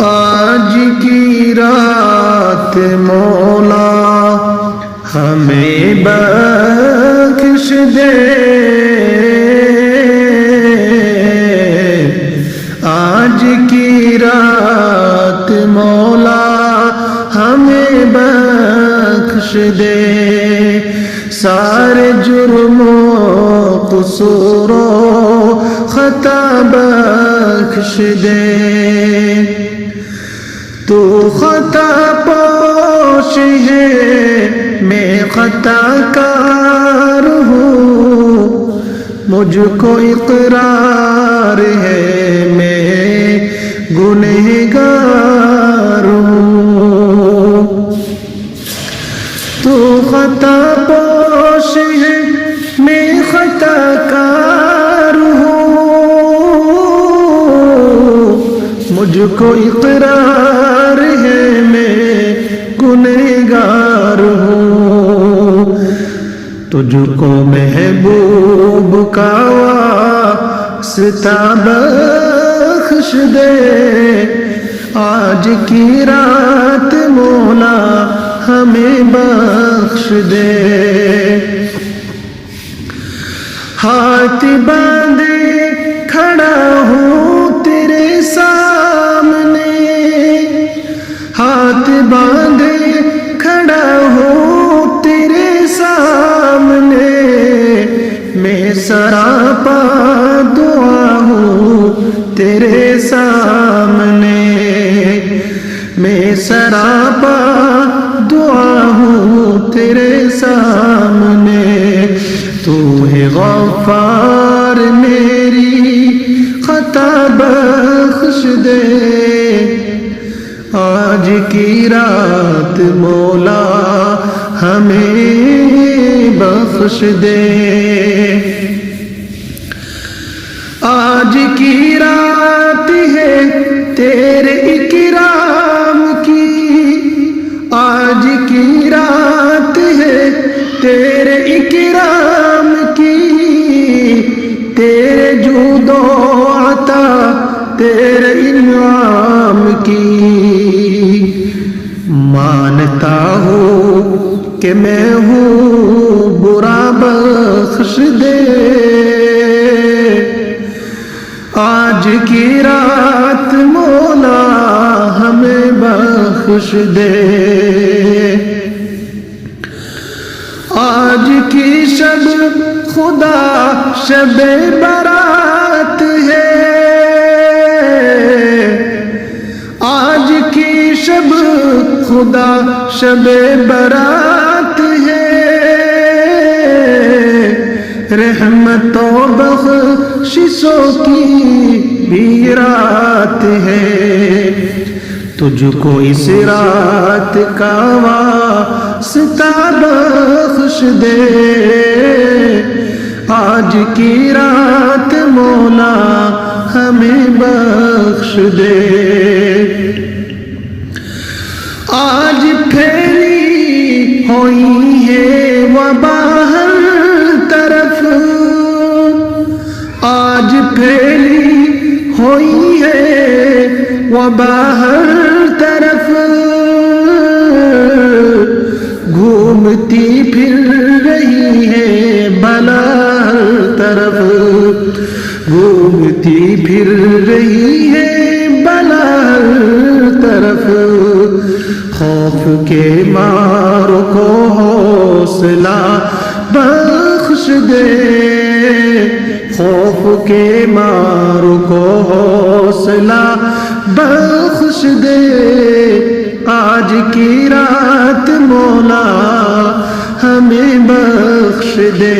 آج کی رات مولا ہمیں بخش دے، آج کی رات مولا ہمیں بخش دے، سارے جرم و قصور و خطا بخش دے، تو خطا پوش ہے میں خطا کار ہوں، مجھ کو اقرار ہے میں گنہگار ہوں، تو خطا پوش ہے میں خطا کار ہوں، مجھ کو اقرار ہے میں گنہگار ہوں، تجھ کو محبوب کا واسطہ بخش دے، آج کی رات مولا ہمیں بخش دے، ہاتھ باندھے کھڑا ہوں تیرے سامنے، ہاتھ باندھے کھڑا ہوں تیرے سامنے، میں سراپا دعا ہوں تیرے سامنے، میں سراپا دعا ہوں تیرے سامنے، تو ہے غفار میری خطا بخش دے، آج کی رات مولا ہمیں بخش دے، آج کی رات ہے تیرے اکرام کی، آج کی رات ہے تیرے اکرام کی، تیرے جود و عطا تیرے انعام کی، مانتا ہوں کہ میں ہوں برا بخش دے، آج کی رات مولا ہمیں بخش دے، آج کی شب خدا شب برات ہے، آج کی شب خدا شب برات ہے، رحمت و بخششوں کی بھی رات ہے، تجھ کو اس رات کا واسطہ بخش دے، آج کی رات مولا ہمیں بخش دے، آج پھیلی ہوئی ہے وبا ہر طرف، آج پھیلی ہوئی ہے وبا ہر طرف، گھومتی پھر رہی ہے بلا ہر طرف، گھومتی پھر رہی ہے بلا ہر طرف، خوف کے ماروں کو حوصلہ بخش دے، خوف کے ماروں کو حوصلہ بخش دے، آج کی رات مولا ہمیں بخش دے،